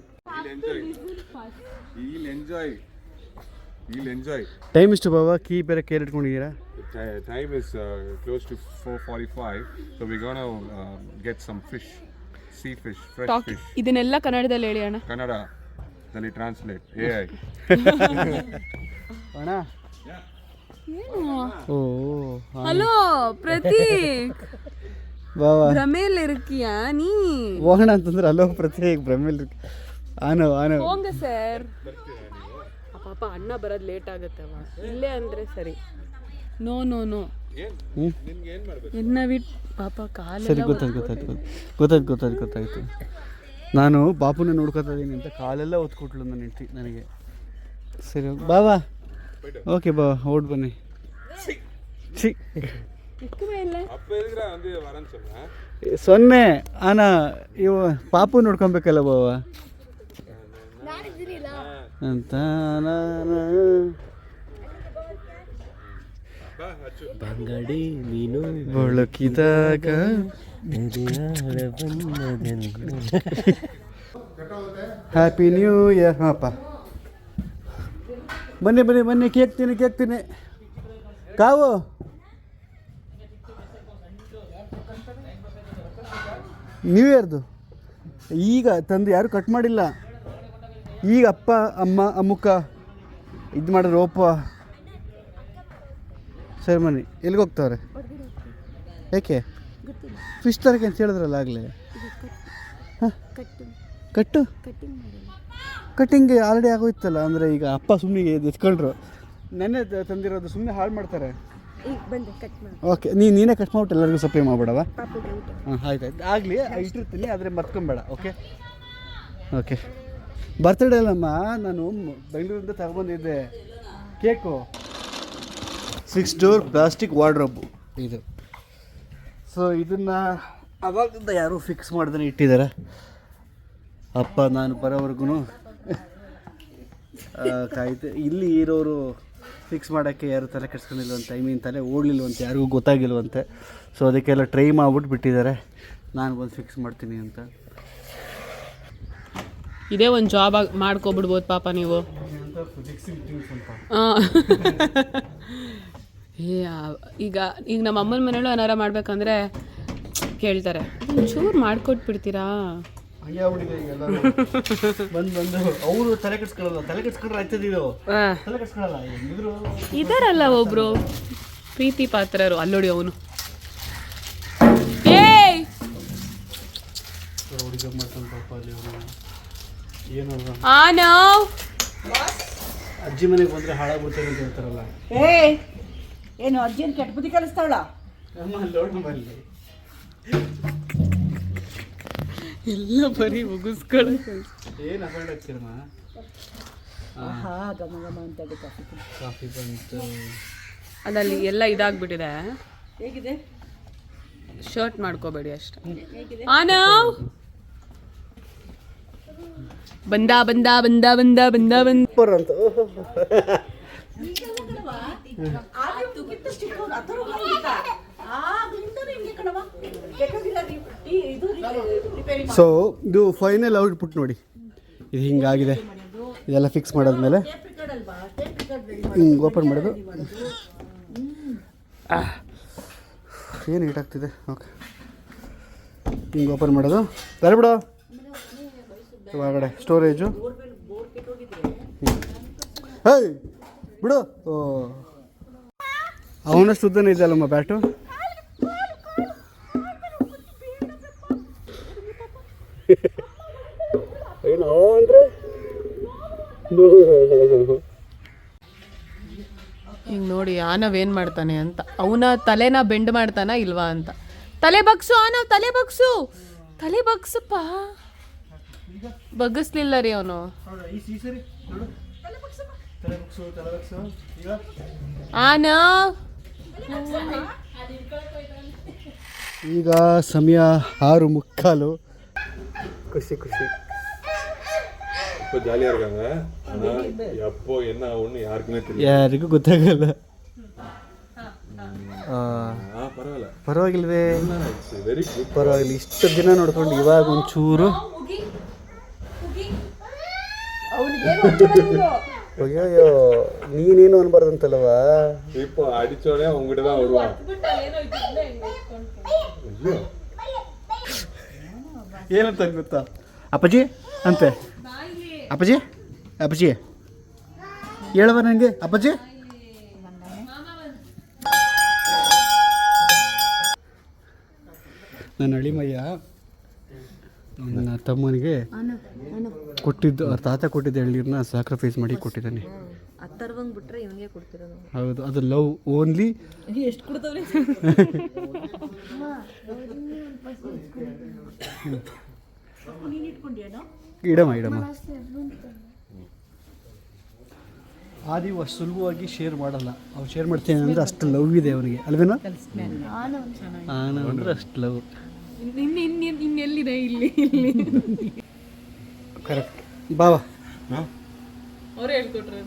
He'll enjoy. Time ಇಷ್ಟು ಬಾಬಾ? ಕೀ ಬೇರೆ care ಇಟ್ಕೊಂಡಿದ್ದೀರಾ? Time is close to 4:45, so we're gonna get some fish, sea fish, fresh fish. ಇದನ್ನೆಲ್ಲ ಕನ್ನಡದಲ್ಲಿ ಹೇಳಿ ಅಣ್ಣ. Kannada, then it translate. AI. ಅಣ್ಣ ಓ ಹಲೋ ಪ್ರತೀಕ್, ಬಾಬಾ ಭ್ರಮೇಲ್ ಇರ್ಕಿಯಾ ನೀ? ಹೋಗೋಣ ಅಂತಂದ್ರೆ ಅಲ್ಲೋ ಪ್ರತ್ಯೇಕ ಭ್ರಮೇಲಿ ಆನೋ ಹೋಂಗ ಸರ್. ಪಾಪ ಅಣ್ಣ ಬರೋದು ಲೇಟ್ ಆಗುತ್ತೆ ಅವ, ಇಲ್ಲೇ ಅಂದರೆ ಸರಿ. ನೋ ಎನ್ನ ಬಿಟ್ಟು ಪಾಪ ಕಾಲ. ಸರಿ, ಗೊತ್ತಾಯ್ತು. ನಾನು ಬಾಪುನ ನೋಡ್ಕೊತಾ ಇದ್ದೀನಿ ಅಂತ ಕಾಲೆಲ್ಲ ಒತ್ಕೊಟ್ಲು ನನ್ನ ಹೆಂಡತಿ ನನಗೆ. ಸರಿ ಬಾಬಾ, ಓಕೆ ಬಾ, ಹೊರಟು ಬನ್ನಿ. ಸೊನ್ನೆ ಆನ ಇವ ಪಾಪು ನೋಡ್ಕೊಬೇಕಲ್ಲ ಬಾವ ಅಂತ. ಬಂಗಡಿ ನೀನು ಬಳಕಿದಾಗ ಹ್ಯಾಪಿ ನ್ಯೂ ಇಯರ್. ಹಾಪ ಬನ್ನಿ, ಕೇಕ್ ತಿನ್ನಿ. ಕಾವು ನ್ಯೂ ಇಯರ್ದು ಈಗ ತಂದು ಯಾರು ಕಟ್ ಮಾಡಿಲ್ಲ. ಈಗ ಅಪ್ಪ ಅಮ್ಮ ಅಮ್ಮುಕ್ಕ ಇದು ಮಾಡಿದ್ರು. ಒಪ್ಪ ಸರಿ ಬನ್ನಿ. ಎಲ್ಲಿಗೆ ಹೋಗ್ತಾವ್ರೆ? ಯಾಕೆ? ಫಿಶ್ ತರಕ್ಕೆ ಅಂತ ಹೇಳಿದ್ರಲ್ಲ ಆಗಲೇ. ಕಟ್ಟಿಂಗ್ ಆಲ್ರೆಡಿ ಆಗೋಯ್ತಲ್ಲ. ಅಂದರೆ ಈಗ ಅಪ್ಪ ಸುಮ್ಮನೆ ಎತ್ಕೊಂಡ್ರು. ನೆನ್ನೆ ತಂದಿರೋದು ಸುಮ್ಮನೆ ಹಾಳು ಮಾಡ್ತಾರೆ. ಓಕೆ, ನೀನೇ ಕಟ್ ಮಾಡ್ಬಿಟ್ಟು ಎಲ್ಲರಿಗೂ ಸಪ್ಲೈ ಮಾಡ್ಬೇಡವ? ಹಾಂ ಆಯ್ತು ಆಗಲಿ, ಇಟ್ಟಿರ್ತೀನಿ, ಆದರೆ ಮರ್ತ್ಕೊಂಬೇಡ. ಓಕೆ ಬರ್ತ್ಡೇ ಅಲ್ಲಮ್ಮ, ನಾನು ಬೆಂಗಳೂರಿಂದ ತಗೊಬಂದಿದ್ದೆ ಕೇಕು. 6 ಡೋರ್ ಪ್ಲಾಸ್ಟಿಕ್ ವಾರ್ಡ್ರೋಬು ಇದು. ಸೊ ಇದನ್ನು ಅವಾಗಿಂದ ಯಾರೂ ಫಿಕ್ಸ್ ಮಾಡ್ದೇ ಇಟ್ಟಿದ್ದಾರೆ. ಅಪ್ಪ ನಾನು ಬರೋವರೆಗೂ ಕಾಯ್ತು. ಇಲ್ಲಿ ಇರೋರು ಫಿಕ್ಸ್ ಮಾಡೋಕ್ಕೆ ಯಾರು ತಲೆ ಕೆಡ್ಸ್ಕೊಂಡಿಲ್ವಂತೆ, ಐ ಮೀನ್ ತಲೆ ಓಡಲಿಲ್ವಂತೆ, ಯಾರಿಗೂ ಗೊತ್ತಾಗಿಲ್ವಂತೆ. ಸೊ ಅದಕ್ಕೆಲ್ಲ ಟ್ರೈ ಮಾಡ್ಬಿಟ್ಟು ಬಿಟ್ಟಿದ್ದಾರೆ, ನಾನು ಬಂದು ಫಿಕ್ಸ್ ಮಾಡ್ತೀನಿ ಅಂತ. ಇದೇ ಒಂದು ಜಾಬ್ ಮಾಡ್ಕೊಬಿಡ್ಬೋದು ಪಾಪ ನೀವು. ಈಗ ನಮ್ಮ ಅಮ್ಮನ ಮನೇಲೂ ಏನಾರ ಮಾಡ್ಬೇಕಂದ್ರೆ ಕೇಳ್ತಾರೆ, ಒಂಚೂರು ಮಾಡ್ಕೊಟ್ಬಿಡ್ತೀರಾ? ಬಂದು ಅವರು ತಲೆ ಕೆಡ್ಸ್ಕೊಳ್ಳಲ್ಲ, ತಲೆ ಕೆಡ್ಸ್ಕೊಂಡ್ರೆ ಆಯ್ತದಿದು, ತಲೆ ಕೆಡ್ಸ್ಕೊಳ್ಳಲ್ಲ. ಇದಾರಲ್ಲ ಒಬ್ರು ಪ್ರೀತಿ ಪಾತ್ರರು, ಅಲ್ಲೋಡಿ ಅವನು ಅಜ್ಜಿ ಮನೆಗೆ ಬಂದರೆ ಹಾಳಾಗ್ಬಿಡ್ತಾರೆ ಅಂತ ಹೇಳ್ತಾರಲ್ಲ. ಏನು ಅರ್ಜೆಂಟ್ ಕೆಟ್ಟ ಬುದ್ಧಿ ಕಲಿಸ್ತಾವಳ? ಎಲ್ಲ ಬರೀ ಮುಗಿಸ್ಕೊಳ್ಳೋ ಏನು ಅವಾಯ್ಡ್ ಆಗ್ತೀರಮ್ಮ? ಗಮ ಗಮ ಅಂತ ಕಾಫಿ ಬಂತು. ಅದಲ್ಲಿ ಎಲ್ಲ ಇದಾಗ್ಬಿಟ್ಟಿದೆ. ಹೇಗಿದೆ? ಶರ್ಟ್ ಮಾಡ್ಕೋಬೇಡಿ ಅಷ್ಟೇ. ಆನವ್ ಬಂದ ಬಂದ ಬಂದ ಬಂದ ಬಂದ ಬಂದ ಅಂತ ಸೊ ಇದು ಫೈನಲ್ ಔಟ್ಪುಟ್ ನೋಡಿ, ಇದು ಹಿಂಗಾಗಿದೆ. ಇದೆಲ್ಲ ಫಿಕ್ಸ್ ಮಾಡಾದ್ಮೇಲೆ ಹಿಂಗೆ ಓಪನ್ ಮಾಡೋದು. ಏನು ಹೀಟ್ ಆಗ್ತಿದೆ. ಓಕೆ, ಹಿಂಗೆ ಓಪನ್ ಮಾಡೋದು. ಬೇರೆ ಬಿಡು, ಒಳಗಡೆ ಸ್ಟೋರೇಜು. ಹೇಯ್ ಬಿಡು. ಓ ಅವನಷ್ಟು ಉದ್ದನೇ ಇದೆಯಲ್ಲಮ್ಮ ಬ್ಯಾಟು. ಏನೋ ಅಂದರೆ ಹಿಂಗೆ ನೋಡಿ ಆನವ್ ಏನು ಮಾಡ್ತಾನೆ ಅಂತ. ಅವನ ತಲೆನ ಬೆಂಡ್ ಮಾಡ್ತಾನ ಇಲ್ವಾ ಅಂತ. ತಲೆ ಬಗ್ಸು ಆನವ್, ತಲೆ ಬಗ್ಸು, ತಲೆ ಬಗ್ಸಪ್ಪ. ಬಗ್ಗಿಸ್ಲಿಲ್ಲ ರೀ ಅವನು. ಆನವ್ ಈಗ ಸಮಯ 6:45. ಖುಷಿ ಖುಷಿ. இப்போ ஜாலியாக இருக்காங்க. ஆனால் எப்போ என்ன ஒன்று யாருக்குமே தெரியும், ಯಾರಿಗೂ ಗೊತ್ತಾಗಲ್ಲ. பரவாயில்ல, ಪರವಾಗಿಲ್ವೇ? Very good. ಪರವಾಗಿಲ್ಲ. ಇಷ್ಟು ದಿನ ನೋಡ್ಕೊಂಡು ಇವಾಗ ಒಂಚೂರು ಅಯ್ಯೋ ನೀನೇನು ಅನ್ಬಾರ್ದಂತಲ್ವಾ? இப்போ அடிச்சோடனே உங்ககிட்ட தான் வருவான். ಏನಂತ ಗೊತ್ತಾ? ಅಪ್ಪಾಜಿ ಅಂತೆ. ಅಪ್ಪಾಜಿ ಅಪ್ಪಾಜಿ ಹೇಳವ ನನಗೆ. ಅಪ್ಪಾಜಿ ನನ್ನ ಅಳಿಮಯ್ಯ ನನ್ನ ತಮ್ಮನಿಗೆ ಕೊಟ್ಟಿದ್ದು, ಅವ್ರ ತಾತ ಕೊಟ್ಟಿದ್ದ ಎಳ್ನೀರನ್ನ ಸ್ಯಾಕ್ರಿಫೈಸ್ ಮಾಡಿ ಕೊಟ್ಟಿದ್ದಾನೆ. ಅತ್ತರ್ವಂಗ್ ಬಿಟ್ರೆ ಇವನಿಗೆ ಕೊಡ್ತಿರೋದು. ಹೌದು, ಅದು ಲವ್ ಓನ್ಲಿ. ಎಷ್ಟು ಕೊಡ್ತಾವ್ರಿ? ಇಡಮ್ಮ ಇಡಮ್ಮ. ಆದಿ ಅಷ್ಟು ಸುಲಭವಾಗಿ ಶೇರ್ ಮಾಡಲ್ಲ. ಅವ್ನು ಶೇರ್ ಮಾಡ್ತೇನೆ ಅಂದರೆ ಅಷ್ಟು ಲವ್ ಇದೆ ಅವನಿಗೆ, ಅಲ್ವೇನೋ? ಆನವ್ ಅಂದರೆ ಅಷ್ಟು ಲವ್. ಇನ್ನೆಲ್ಲಿದೆ? ಇಲ್ಲಿ ಕರೆಕ್ಟ್. ಬಾವಾ ಅವರೇ ಹೇಳ್ಕೊಟ್ರೆ.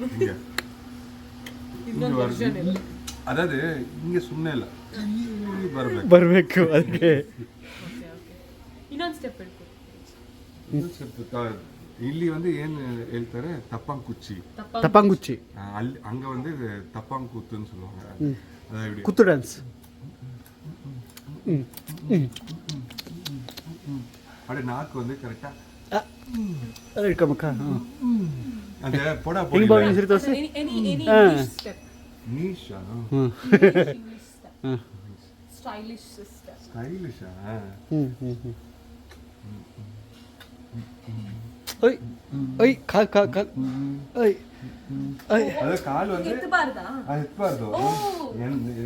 அதாவது இங்கே சும்மா இல்லை, வரಬೇಕು ಬರಬೇಕು. ಅದಕ್ಕೆ ಇನ್ನೊಂದು ಸ್ಟೆಪ್ ಹೇಳ್ಕೊಡಿ. ಇಲ್ಲಿ வந்து ಏನು ಹೇಳ್ತಾರೆ, ತಪ್ಪಂಕುಚ್ಚಿ, ತಪ್ಪಂಗುಚ್ಚಿ. ಅಲ್ಲಿ அங்கே வந்து தப்பாங்குத்துன்னு சொல்லுவாங்க. அதாவது இப்படி ಕುತ್ತು ಡ್ಯಾನ್ಸ್. அப்படியே நாக்கு வந்து கரெக்டாக ಅದು ಇಟ್ಕೊಂಬಕ್ಕ. அந்த பொடா ಹಿಂಗೆ பொடி ಹೆಸರು ತೋರಿಸಿ. நீஷா ಸ್ಟೈಲಿಶ್ ஸ்டைலிஷா. ಓಯ್ ಓಯ್ ಕಾಲ್ ಕಾಲ್ ಕಾಲ್ ಓಯ್ ಓಯ್. ಅದೇ ಕಾಲು ಅಂದ್ರೆ ಎತ್ತಬಾರ್ದು.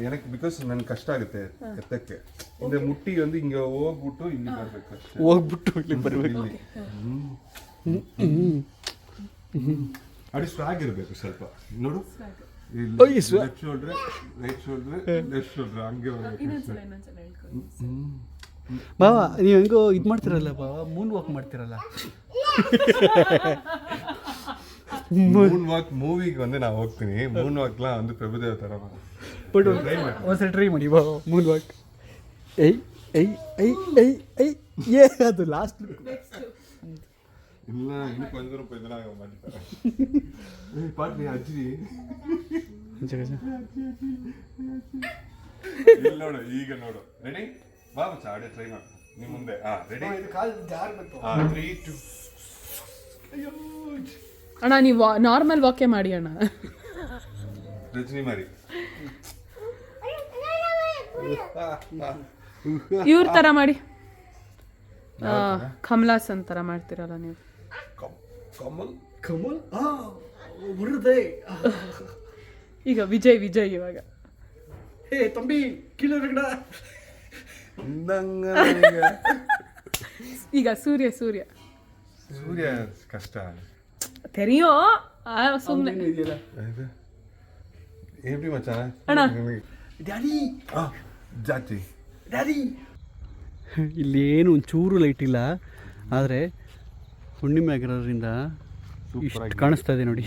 எனக்கு ಬಿಕಾಸ್ ನನಗೆ ಕಷ್ಟ ಆಗುತ್ತೆ ಎತ್ತಕ್ಕೆ. ಅಂದ್ರೆ ಮುಟ್ಟಿ ಒಂದು ಹಿಂಗೆ ಹೋಗ್ಬಿಟ್ಟು ಇಲ್ಲಿ ಬರ್ಬೇಕು ಅಷ್ಟೇ. ಹೋಗ್ಬಿಟ್ಟು ಇಲ್ಲಿ ಬರಬೇಕು. ಅದು ಸ್ವಾಗ್ ಇರಬೇಕು ಸ್ವಲ್ಪ ನೋಡು ಲೆಫ್ಟ್ ಶೋಲ್ಡ್ರೆ ರೈಟ್ ಶೋಲ್ಡ್ರೆ ಲೆಫ್ಟ್ ಶೋಲ್ಡ್ರೆ ಹಂಗೆ ಬಾವ ನೀವು ಹೆಂಗೋ ಇದು ಮಾಡ್ತಿರಲ್ಲ ಬಾವ ಮೂನ್ ವಾಕ್ ಮಾಡ್ತಿರಲ್ಲ. ಮೂನ್ ವಾಕ್ ಮೂವಿಗೆ ಒಂದು ನಾವು ಹೋಗ್ತೀನಿ. ಮೂನ್ ವಾಕ್ಲ ಒಂದು ಪ್ರಭುದೇವ ಥರ ಬಟ್ ಒಂದ್ಸಲ ಟ್ರೈ ಮಾಡಿ ಬಾವ Moon walk. I I I I I ಏ ಅದು ಲಾಸ್ಟ್ ಇಲ್ಲ ಇನ್ನು ಕೊಂಚ ರೂಪಾಯಿ ಮಾಡ್ತಾರೆ ಪಾಟ್ರಿ ಅಜ್ಜಿ ಇಲ್ಲಿ ನೋಡು ಈಗ ನೋಡು ರೆಡಿ ಬಾಬು ಚಾಡೆ ಟ್ರೈ ಮಾಡು ನಿಮ್ಮ ಮುಂದೆ ರೆಡಿ 3 2 ಅಣ್ಣ ನೀವು ನಾರ್ಮಲ್ ವಾಕೆ ಮಾಡಿ ಅಣ್ಣ. ರಜನಿ ಮಾರಿ ಇವ್ರ ಥರ ಮಾಡಿ ಕಮಲಾಸನ್ ಥರ ಮಾಡ್ತೀರಲ್ಲ ನೀವು. ಕಮಲ್ ಕಮಲ್ ಬರುತ್ತೆ. ಈಗ ವಿಜಯ್ ಇವಾಗ ಏ ತಂಬಿ ಕೀಳಗಡ. ಈಗ ಸೂರ್ಯ ಸೂರ್ಯ ಕಷ್ಟ ತೆರಿಯೋ ಸುಮ್ಮನೆ ಏನ್ರಿ ಮಚ್ಚ ಅಣ್ಣ ಡ್ಯಾಡಿ ಜಾತಿ ಡ್ಯಾಡಿ. ಇಲ್ಲಿ ಏನು ಒಂಚೂರು ಲೈಟ್ ಇಲ್ಲ, ಆದರೆ ಹುಣ್ಣಿಮೆ ಆಗಿರೋದ್ರಿಂದ ಇಷ್ಟು ಕಾಣಿಸ್ತಾ ಇದೆ ನೋಡಿ.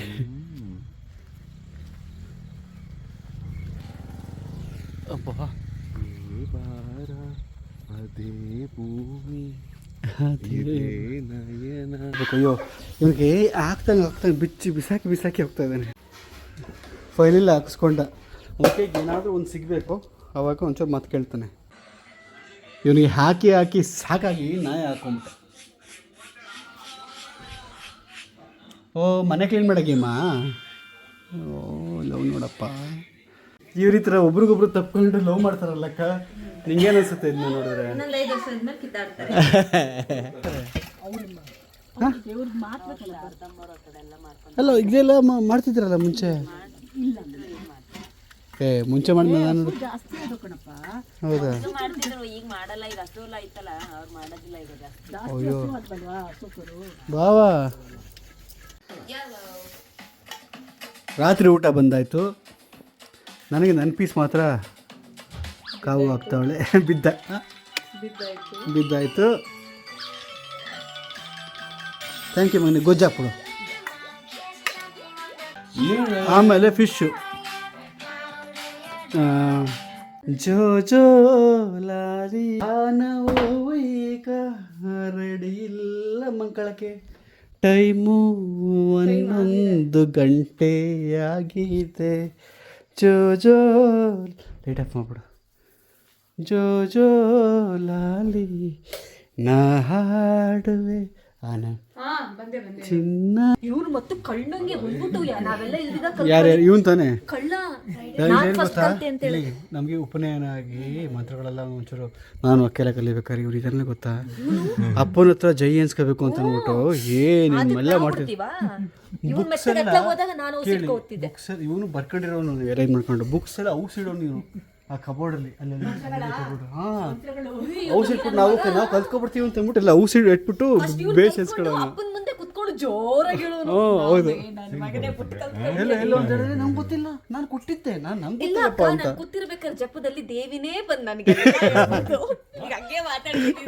ಅಬ್ಬಾ ಅದೇ ಭೂಮಿ ಅಯ್ಯೋ ಇವನಿಗೆ ಆಗ್ತಂಗೆ ಬಿಸಾಕಿ ಹೋಗ್ತಾ ಇದ್ದಾನೆ. ಫೈಲಿಲ್ಲ ಹಾಕಿಸ್ಕೊಂಡ. ಅದಕ್ಕೆ ಏನಾದರೂ ಒಂದು ಸಿಗಬೇಕು, ಅವಾಗ ಒಂಚೂರು ಮಾತು ಕೇಳ್ತಾನೆ. ಇವನಿಗೆ ಹಾಕಿ ಸಾಕಾಗಿ ನಾಯಿ ಹಾಕೊಂಬಿಟ್ಟೆ. ಓ ಮನೆ ಕ್ಲೀನ್ ಮಾಡೋಕ್ಕೇಮ್ಮ. ಓ ಲವ್ ನೋಡಪ್ಪ, ಇವ್ರ ಈ ಥರ ಒಬ್ರಿಗೊಬ್ರು ತಪ್ಕೊಂಡು ಲವ್ ಮಾಡ್ತಾರಲ್ಲಕ್ಕ. ನಿಂಗೇನು ಅನಿಸುತ್ತೆ ಇದನ್ನ ನೋಡಿದ್ರೆ? ಇನ್ನೊಂದು 5 ವರ್ಷ ಆದ್ಮೇಲೆ ಕಿತ್ತಾಡ್ತಾರೆ. ಅಲ್ಲ ಇದೆಲ್ಲ ಮಾಡ್ತಿದ್ರಲ್ಲ ಮುಂಚೆ? ಮುಂಚೆ ಮಾಡಿದ್ಮೇಲೆ ನಾನು ಜಾಸ್ತಿ ಅದು ಕಣಪ್ಪ. ಹೌದಾ? ಮಾಡ್ತಿದ್ರು, ಈಗ ಮಾಡಲ್ಲ. ಈಗ ಹಸುಲ್ಲ ಐತಲ್ಲ, ಅವ್ರು ಮಾಡೋದಿಲ್ಲ ಈಗ ಜಾಸ್ತಿ. ಅಯ್ಯೋ ಅಲ್ವಾ ಸೂಪರು. ಬಾವಾ ರಾತ್ರಿ ಊಟ ಬಂದಾಯಿತು. ನನಗೆ ನನ್ನ ಪೀಸ್ ಮಾತ್ರ ಕಾವು ಆಗ್ತಾವಳೆ. ಬಿದ್ದಾಯಿತು. ಥ್ಯಾಂಕ್ ಯು ಮಗನಿಗೆ. ಗೊಜ್ಜಾಪುಡು. ಆಮೇಲೆ ಫಿಶ್ಶು. ಜೋ ಜೋ ಲಾರಿ ಈಗ ರೆಡಿ ಇಲ್ಲ ಮಕ್ಕಳಕ್ಕೆ. ಟೈಮು 11 ಗಂಟೆ ಆಗಿದೆ. ಜೋ ಜೋ ಲೈಟ್ ಆಫ್ ಮಾಡ್ಬಿಡು. ಜೋ ಜೋ ಲಾಲಿ ನಾ ಹಾಡುವೆ ಚಿನ್ನ. ಇವ್ರು ಮತ್ತು ಕಳ್ಳಂಗೆ ಬಂದ್ಬಿಟ್ಟು ನಾವೆಲ್ಲ ಇಲ್ದಿದ ಯಾರು ಇವನು ತಾನೆ ಕಳ್ಳ. ಏನು ಗೊತ್ತಾ, ನಮಗೆ ಉಪನಯನ ಆಗಿ ಮಂತ್ರಗಳೆಲ್ಲ ಒಂಚೂರು ನಾನು ಕೆಲ ಕಲಿಬೇಕಾದ್ರೆ ಇವ್ರು ಇದನ್ನೇ ಗೊತ್ತಾ, ಅಪ್ಪನ ಹತ್ರ ಜೈ ಅನ್ಸ್ಕೋಬೇಕು ಅಂತ ಅಂದ್ಬಿಟ್ಟು ಏನೆಲ್ಲ ಮಾಡ್ತಿದ್ದೆ. ಬುಕ್ಸ್ ಇವನು ಬರ್ಕೊಂಡಿರೋನು ಅರೇಂಜ್ ಮಾಡ್ಕೊಂಡು ಬುಕ್ಸ್ ಎಲ್ಲ ಔಸ್ ಇಡೋನು ನೀನು ಆ ಕಬೋರ್ಡಲ್ಲಿ ಅಲ್ಲೆಲ್ಲ. ಹಾಂ ಔಸ್ ಇಟ್ಬಿಟ್ಟು ನಾವು ಕಲ್ತ್ಕೊಬಿಡ್ತೀವಿ ಅಂತ ಅಂದ್ಬಿಟ್ಟು ಎಲ್ಲ ಔಸ್ ಇಟ್ಬಿಟ್ಟು ಬೇಸ್ ಎಸ್ಕೊಳ್ಳೋನು. ಮುಂದೆ ಕುತ್ಕೊಂಡು ಜೋರಾಗಿ ಹ್ಞೂ ಹೌದು. ಎಲ್ಲ ಅಂತ ಹೇಳಿದ್ರೆ ನಂಗೆ ಗೊತ್ತಿಲ್ಲ, ನಾನು ಕೊಟ್ಟಿದ್ದೆ, ನಂಗೆ ಗೊತ್ತಿಲ್ಲಪ್ಪ ಅಂತ. ಕೂತಿರ್ಬೇಕಾದ್ರೆ ಜಪದಲ್ಲಿ ದೇವಿನೇ ಬಂದ್ ನನಗೆ ಹಂಗೆ ಮಾತಾಡ್ತೀನಿ.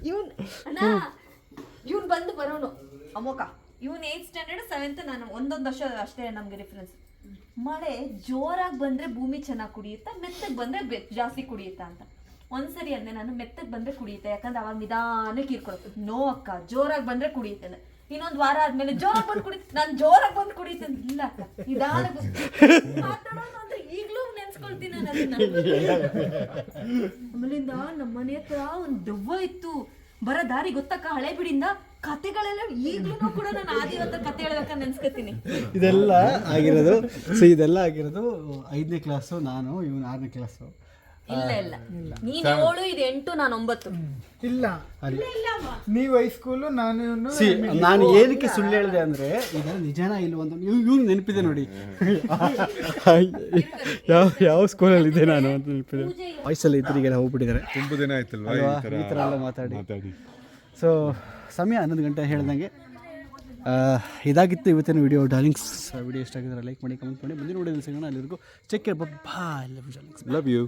ಇವ್ನ್ ಅಣ್ಣ ಇವ್ನ್ ಬಂದು ಬರೋನು ಅಮೋಕ. ಇವನ್ 8th ಸ್ಟ್ಯಾಂಡರ್ಡ್ 7th, ನಾನು ಒಂದೊಂದು ವರ್ಷ ಅಷ್ಟೇ ನಮ್ಗೆ ಡಿಫ್ರೆನ್ಸ್. ಮಳೆ ಜೋರಾಗಿ ಬಂದ್ರೆ ಭೂಮಿ ಚೆನ್ನಾಗಿ ಕುಡಿಯುತ್ತಾ, ಮೆತ್ತಗೆ ಬಂದ್ರೆ ಜಾಸ್ತಿ ಕುಡಿಯುತ್ತಾ ಅಂತ. ಒಂದ್ಸರಿ ಅಂದೆ ನಾನು ಮೆತ್ತಗೆ ಬಂದ್ರೆ ಕುಡಿಯುತ್ತೆ, ಯಾಕಂದ್ರೆ ಅವಾಗ ನಿಧಾನಕ್ಕೆ ಹೀರ್ಕೊಡುತ್ತೆ. ನೋ ಅಕ್ಕ, ಜೋರಾಗಿ ಬಂದ್ರೆ ಕುಡಿಯುತ್ತೆ. ಇನ್ನೊಂದು ವಾರ ಆದ್ಮೇಲೆ ಜೋರಾಗಿ ಬಂದು ಕುಡಿಯುತ್ತೆ. ನಾನು ಜೋರಾಗಿ ಬಂದು ಕುಡಿಯುತ್ತೆ. ಇಲ್ಲ ಅಕ್ಕ, ನಿಧಾನಕ್ಕೆ ಮಾತಾಡೋದು ಅಂದ್ರೆ ಈಗ್ಲೂ ನೆನ್ಸ್ಕೊಳ್ತೀನಿ ನಾನು ಅದನ್ನ. ಆಮೇಲಿಂದ ನಮ್ಮ ಮನೆ ಹತ್ರ ಒಂದು ದೆವ್ವ ಇತ್ತು. ಬರೋ ದಾರಿ ಗೊತ್ತಕ್ಕ, ಹಳೆ ಬಿಡಿಂದ ಕತೆಗಳೆಲ್ಲ ಈಗ್ಲೂ ಕೂಡ ನಾನು ಆದಿವತ್ತ ಕತೆ ಹೇಳ್ಬೇಕಂತ ನೆನ್ಸ್ಕೊತೀನಿ. ಇದೆಲ್ಲ ಆಗಿರೋದು. ಸೊ ಇದೆಲ್ಲ ಆಗಿರೋದು 5ನೇ ಕ್ಲಾಸು, ನಾನು ಇವನು 6ನೇ ಕ್ಲಾಸು. ಇಲ್ಲ ನೀನ್ 7, ಇದು 8, ನಾನು 9. ಇಲ್ಲ ನೀವು ಹೈಸ್ಕೂಲು, ನಾನು ಏನಕ್ಕೆ ಸುಳ್ಳು ಹೇಳಿದೆ ಅಂದರೆ ಇದೆಲ್ಲ ನಿಜಾನ ಇಲ್ಲ ಅಂತ ಇವ್ನು ನೆನಪಿದೆ ನೋಡಿ. ಯಾವ ಸ್ಕೂಲಲ್ಲಿ ಇದೆ ನಾನು ಅಂತ ನೆನಪಿದೆ. ವಯಸ್ಸಲ್ಲಿ ಇದ್ದರಿಗೆಲ್ಲ ಹೋಗ್ಬಿಟ್ಟಿದ್ದಾರೆ. ತುಂಬ ದಿನ ಆಯ್ತಲ್ವಾ ಈ ಥರ ಎಲ್ಲ ಮಾತಾಡಿ. ಸೊ ಸಮಯ 11 ಗಂಟೆ ಹೇಳ್ದಂಗೆ ಇದಾಗಿತ್ತು ಇವತ್ತಿನ ವಿಡಿಯೋ. ಡಾರ್ಲಿಂಗ್ಸ್, ವಿಡಿಯೋ ಇಷ್ಟ ಆಗಿದ್ರೆ ಲೈಕ್ ಮಾಡಿ, ಕಮೆಂಟ್ ಮಾಡಿ. ಮುಂದಿನ ವಿಡಿಯೋದಲ್ಲಿ ಸಿಗೋಣ. ಅಲ್ಲಿವರೆಗೂ take care. Bye. Love you.